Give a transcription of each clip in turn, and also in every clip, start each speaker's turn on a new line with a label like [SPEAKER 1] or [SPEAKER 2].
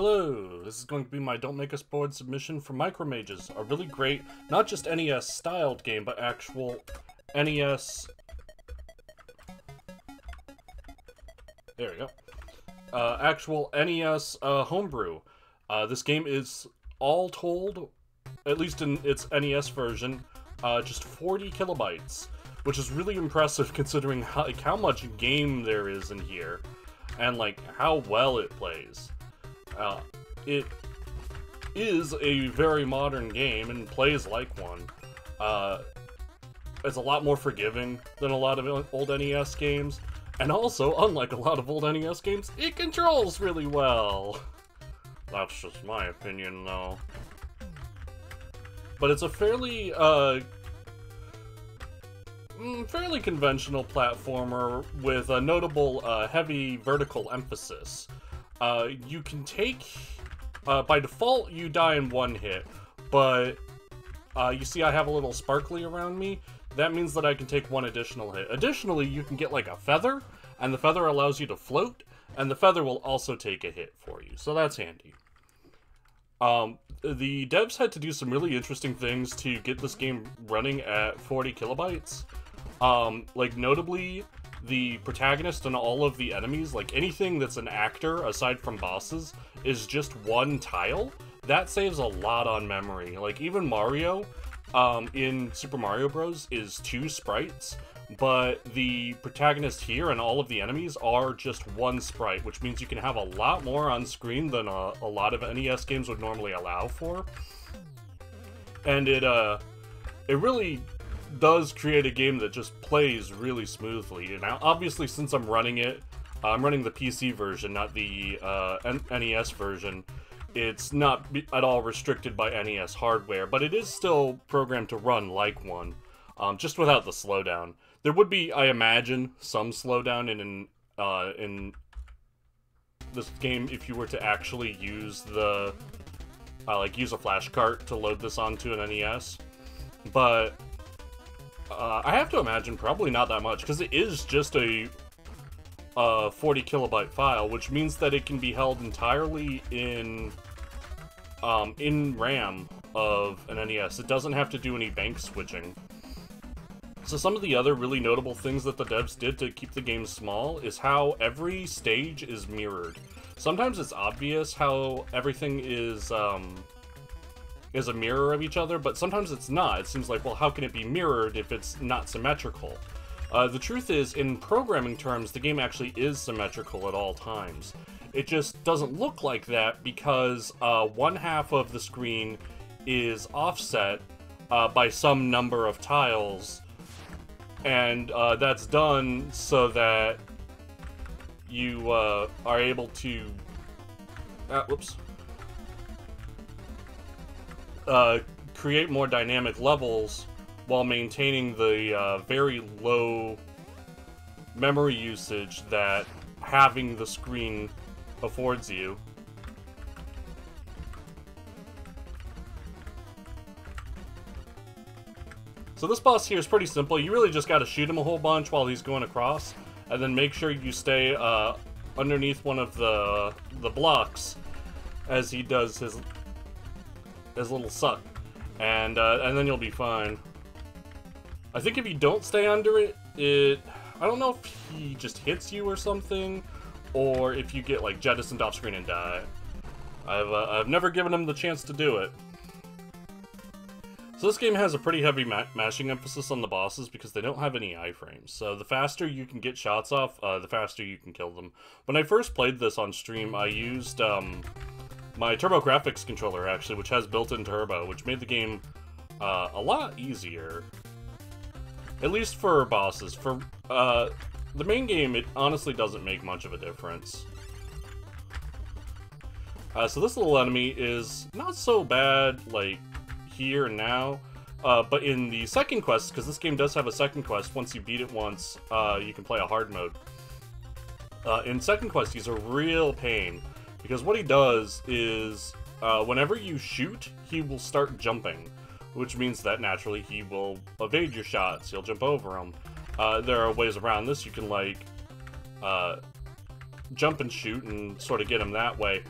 [SPEAKER 1] Hello, this is going to be my Don't Make Us Bored submission for Micro Mages, a really great, not just NES-styled game, but actual NES... There we go. Actual NES homebrew. This game is, all told, at least in its NES version, just 40 kilobytes, which is really impressive considering how much game there is in here, and how well it plays. It is a very modern game and plays like one. It's a lot more forgiving than a lot of old NES games, and also, unlike a lot of old NES games, it controls really well. That's just my opinion, though. But it's a fairly conventional platformer with a notable heavy vertical emphasis. You can take, by default, you die in one hit, but you see I have a little sparkly around me. That means that I can take one additional hit. Additionally, you can get a feather, and the feather allows you to float, and the feather will also take a hit for you, so that's handy. The devs had to do some really interesting things to get this game running at 40 kilobytes. Notably, the protagonist and all of the enemies, anything that's an actor aside from bosses, is just one tile. That saves a lot on memory. Even Mario, in Super Mario Bros. Is 2 sprites, but the protagonist here and all of the enemies are just one sprite, which means you can have a lot more on screen than a lot of NES games would normally allow for. And it really does create a game that just plays really smoothly. And now, obviously, since I'm running it, I'm running the PC version, not the NES version. It's not at all restricted by NES hardware, but it is still programmed to run like one, just without the slowdown. There would be, I imagine, some slowdown in this game if you were to actually use the use a flash cart to load this onto an NES, but I have to imagine probably not that much, because it is just a 40 kilobyte file, which means that it can be held entirely in RAM of an NES. It doesn't have to do any bank switching. So some of the other really notable things that the devs did to keep the game small is how every stage is mirrored. Sometimes it's obvious how everything is a mirror of each other, but sometimes it's not. It seems like, well, how can it be mirrored if it's not symmetrical? The truth is, in programming terms, the game actually is symmetrical at all times. It just doesn't look like that because one half of the screen is offset by some number of tiles, and that's done so that you are able to... create more dynamic levels while maintaining the very low memory usage that having the screen affords you. So this boss here is pretty simple. You really just gotta shoot him a whole bunch while he's going across, and then make sure you stay underneath one of the blocks as he does his little suck, and then you'll be fine. I think if you don't stay under it, I don't know if he just hits you or something, or if you get jettisoned off screen and die. I've never given him the chance to do it. So this game has a pretty heavy mashing emphasis on the bosses because they don't have any iframes. So the faster you can get shots off, the faster you can kill them. When I first played this on stream, I used my TurboGrafx controller, actually, which has built-in turbo, which made the game a lot easier. At least for bosses. For the main game, it honestly doesn't make much of a difference. So this little enemy is not so bad, here and now, but in the second quest, because this game does have a second quest, once you beat it once, you can play a hard mode. In second quest, he's a real pain. Because what he does is, whenever you shoot, he will start jumping, which means that naturally he will evade your shots. He'll jump over them. There are ways around this. You can jump and shoot and sort of get him that way.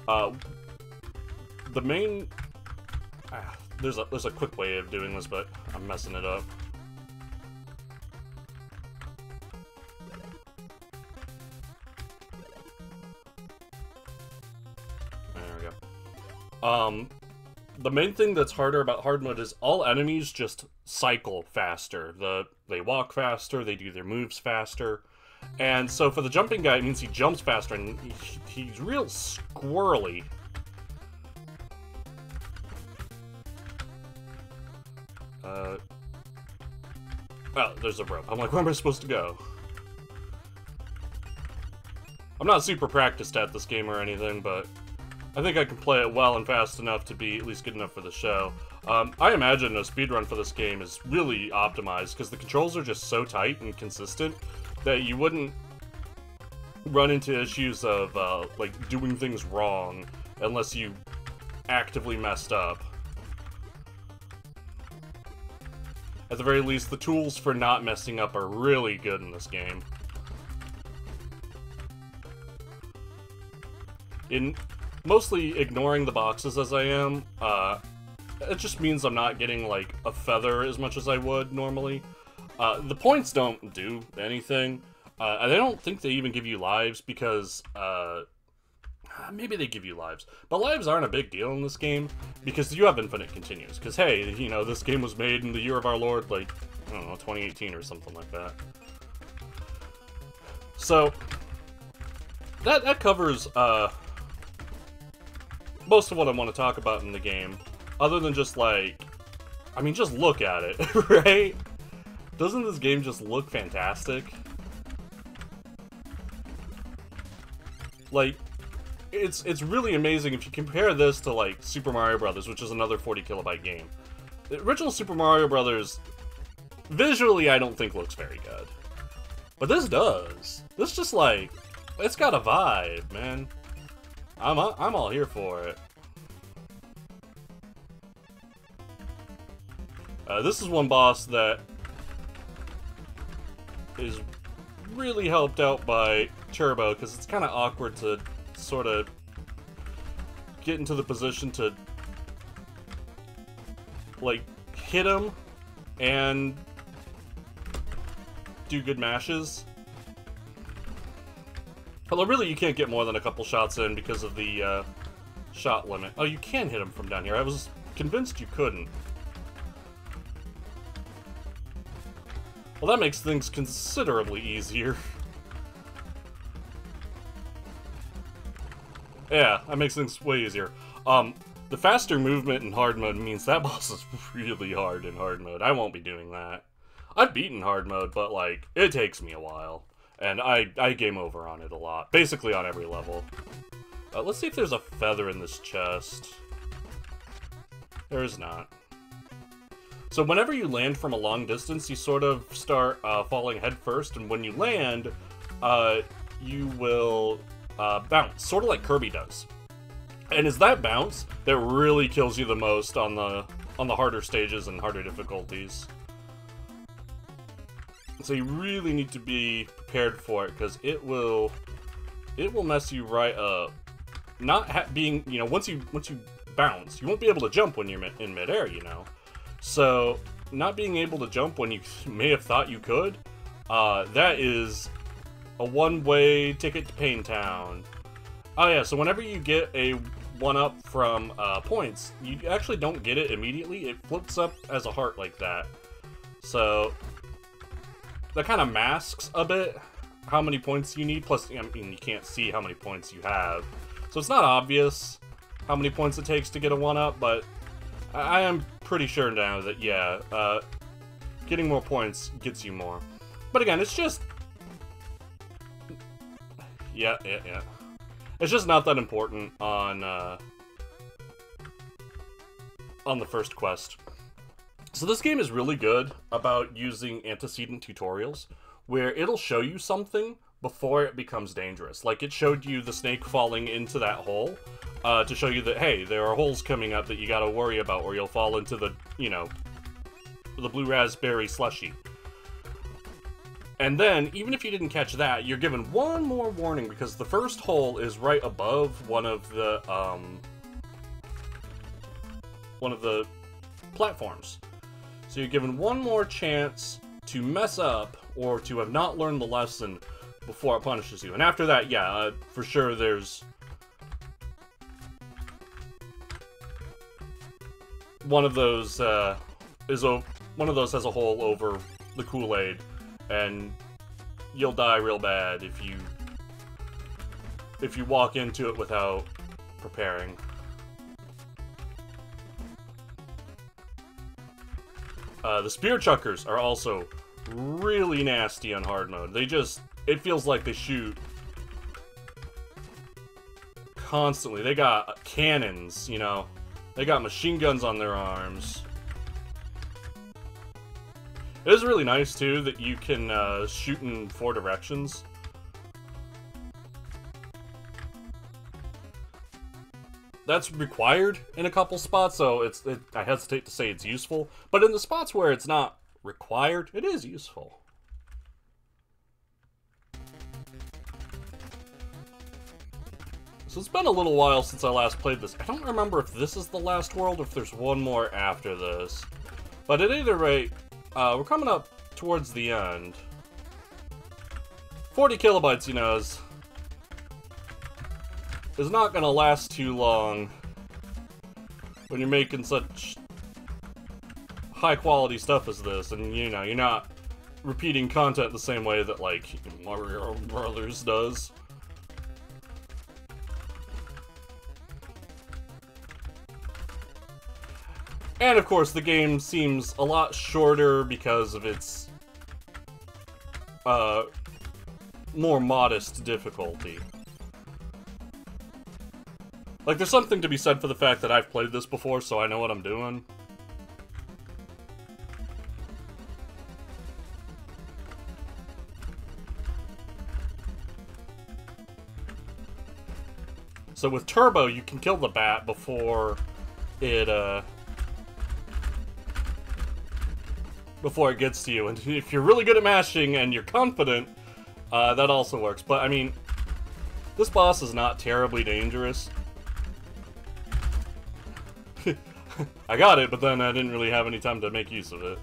[SPEAKER 1] The main... there's a quick way of doing this, but I'm messing it up. There we go. The main thing that's harder about hard mode is all enemies just cycle faster. They walk faster, they do their moves faster. And so for the jumping guy, it means he jumps faster, and he's real squirrely. Oh, there's a rope. I'm like, where am I supposed to go? I'm not super practiced at this game or anything, but I think I can play it well and fast enough to be at least good enough for the show. I imagine a speedrun for this game is really optimized, because the controls are just so tight and consistent that you wouldn't run into issues of, like, doing things wrong unless you actively messed up. At the very least, the tools for not messing up are really good in this game. In mostly ignoring the boxes as I am, it just means I'm not getting, like, a feather as much as I would normally. The points don't do anything. I don't think they even give you lives because, maybe they give you lives. But lives aren't a big deal in this game because you have infinite continues. Because, hey, you know, this game was made in the year of our Lord, like, I don't know, 2018 or something like that. So, that covers, most of what I want to talk about in the game. Other than just, like, I mean, just look at it, right? Doesn't this game just look fantastic? Like, it's really amazing if you compare this to, like, Super Mario Brothers, which is another 40 kilobyte game. The original Super Mario Brothers, visually, I don't think looks very good. But this does. This just, like, it's got a vibe, man. I'm all here for it. This is one boss that is really helped out by Turbo, because it's kind of awkward to sort of get into the position to, like, hit him and do good mashes. Although really you can't get more than a couple shots in because of the shot limit. Oh, you can hit him from down here. I was convinced you couldn't. Well, that makes things considerably easier. Yeah, that makes things way easier. The faster movement in hard mode means that boss is really hard in hard mode. I won't be doing that. I've beaten hard mode, but, like, it takes me a while. And I game over on it a lot. Basically on every level. Let's see if there's a feather in this chest. There is not. So whenever you land from a long distance, you sort of start falling head first, and when you land, you will bounce, sort of like Kirby does. And it's that bounce that really kills you the most on the harder stages and harder difficulties. So you really need to be prepared for it, because it will mess you right up. Not being, you know, once you bounce, you won't be able to jump when you're in midair, you know. So not being able to jump when you may have thought you could, that is a one-way ticket to Pain Town. Oh yeah, so whenever you get a 1-up from points, you actually don't get it immediately. It flips up as a heart like that. So that kind of masks a bit how many points you need. Plus, I mean, you can't see how many points you have. So it's not obvious how many points it takes to get a 1-up, but I am pretty sure now that, yeah, getting more points gets you more. But again, it's just... Yeah. It's just not that important on the first quest. So this game is really good about using antecedent tutorials, where it'll show you something before it becomes dangerous. Like, it showed you the snake falling into that hole, to show you that, hey, there are holes coming up that you gotta worry about, or you'll fall into the, you know, the blue raspberry slushy. And then, even if you didn't catch that, you're given one more warning, because the first hole is right above one of the platforms. So you're given one more chance to mess up, or to have not learned the lesson before it punishes you. And after that, yeah, for sure there's... one of those, one of those has a hole over the Kool-Aid, and you'll die real bad if you walk into it without preparing. The spear chuckers are also really nasty on hard mode. They just, it feels like they shoot constantly. They got cannons, you know. They got machine guns on their arms. It is really nice, too, that you can shoot in 4 directions. That's required in a couple spots, so I hesitate to say it's useful. But in the spots where it's not required, it is useful. So it's been a little while since I last played this. I don't remember if this is the last world or if there's one more after this. But at either rate, we're coming up towards the end. 40 kilobytes, you know, is not gonna last too long when you're making such high quality stuff as this, and you know, you're not repeating content the same way that, like, Mario Brothers does. And of course, the game seems a lot shorter because of its more modest difficulty. Like, there's something to be said for the fact that I've played this before, so I know what I'm doing. So with Turbo, you can kill the bat before it gets to you. And if you're really good at mashing and you're confident, that also works. But, I mean, this boss is not terribly dangerous. I got it, but then I didn't really have any time to make use of it.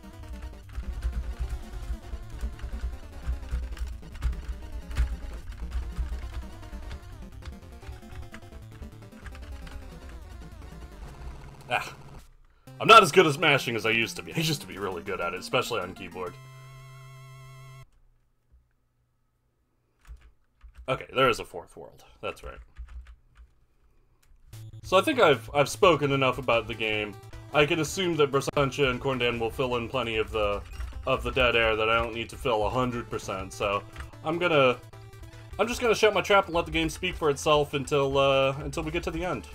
[SPEAKER 1] I'm not as good at smashing as I used to be. I used to be really good at it, especially on keyboard. Okay, there is a 4th world. That's right. So I think I've spoken enough about the game. I can assume that Bersantia and Corndan will fill in plenty of the dead air that I don't need to fill 100%. So I'm just gonna shut my trap and let the game speak for itself until we get to the end.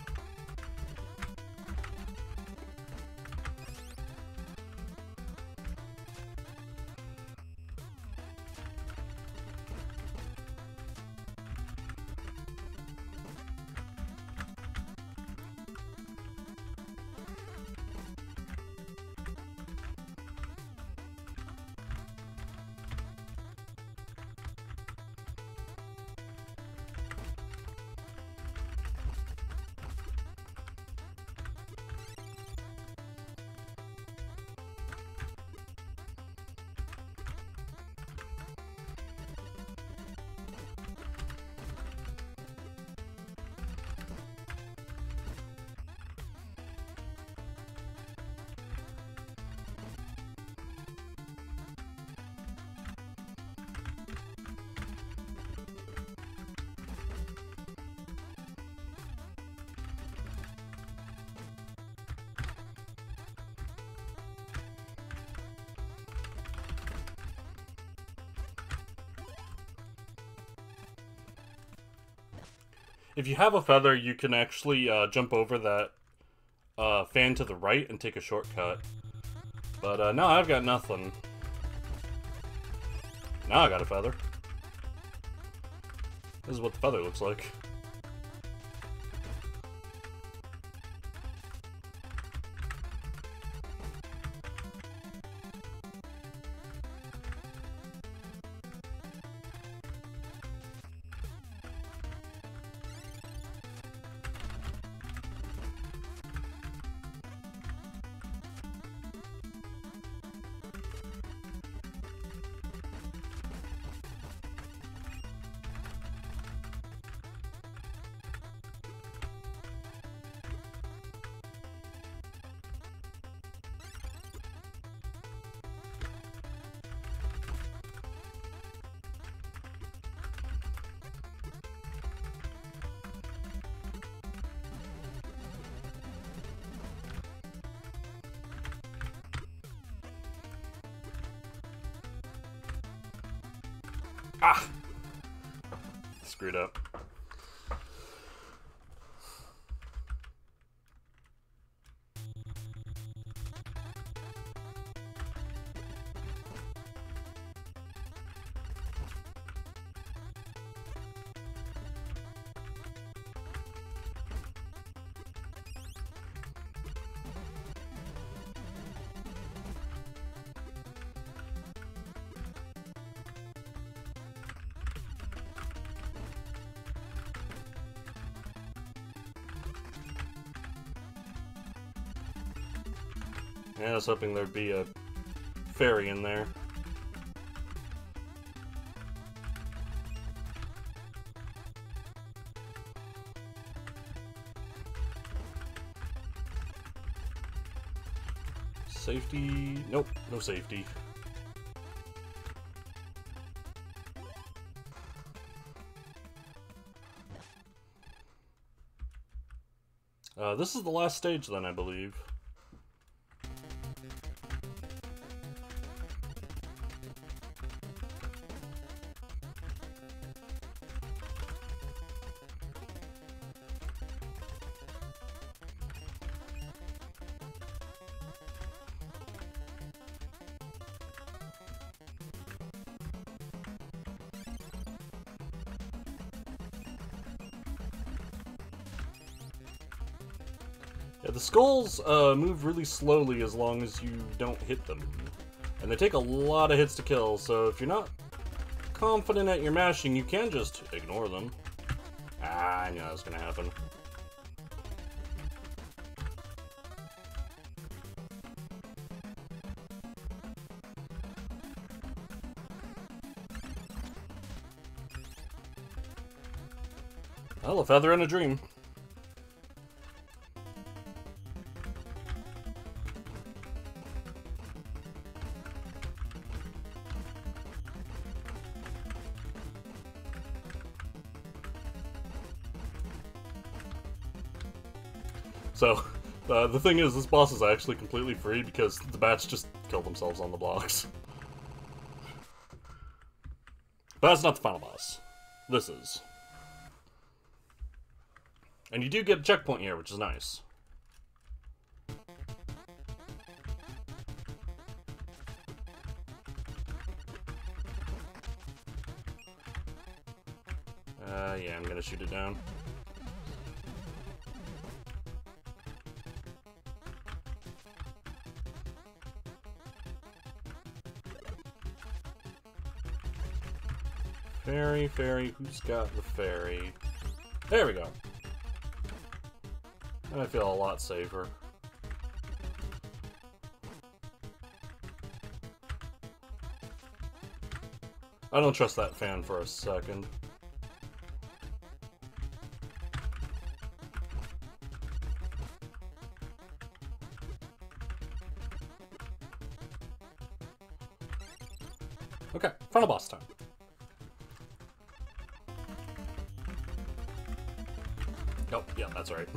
[SPEAKER 1] If you have a feather, you can actually jump over that fan to the right and take a shortcut. But no, I've got nothing. Now I got a feather. This is what the feather looks like. screwed up. Yeah, I was hoping there'd be a fairy in there. Safety? Nope, no safety. This is the last stage then, I believe. Yeah, the skulls move really slowly as long as you don't hit them. And they take a lot of hits to kill, so if you're not confident at your mashing, you can just ignore them. Ah, I knew that was gonna happen. Well, a feather and a dream. So, the thing is, this boss is actually completely free because the bats just kill themselves on the blocks. But that's not the final boss. This is. And you do get a checkpoint here, which is nice. Yeah, I'm gonna shoot it down. Fairy, fairy, who's got the fairy? There we go. I feel a lot safer. I don't trust that fan for a second. Okay, final boss time. Oh, yeah, that's right.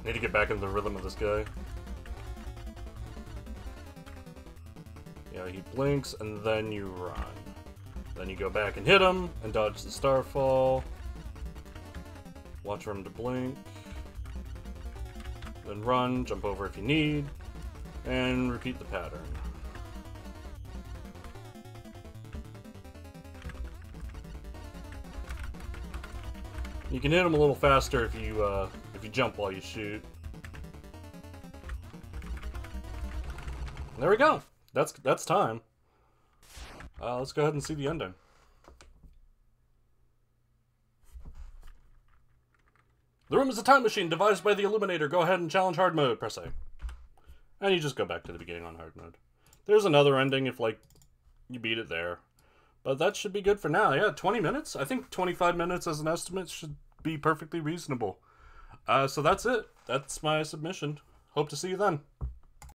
[SPEAKER 1] Need to get back into the rhythm of this guy. Yeah, he blinks, and then you run. Then you go back and hit him, and dodge the starfall. Watch for him to blink. Then run, jump over if you need, and repeat the pattern. You can hit him a little faster if you jump while you shoot. There we go. That's time. Let's go ahead and see the ending. The room is a time machine devised by the Illuminator. Go ahead and challenge hard mode. Press A. And you just go back to the beginning on hard mode. There's another ending if, like, you beat it there. But that should be good for now. Yeah, 20 minutes? I think 25 minutes as an estimate should be perfectly reasonable. So that's it. That's my submission. Hope to see you then.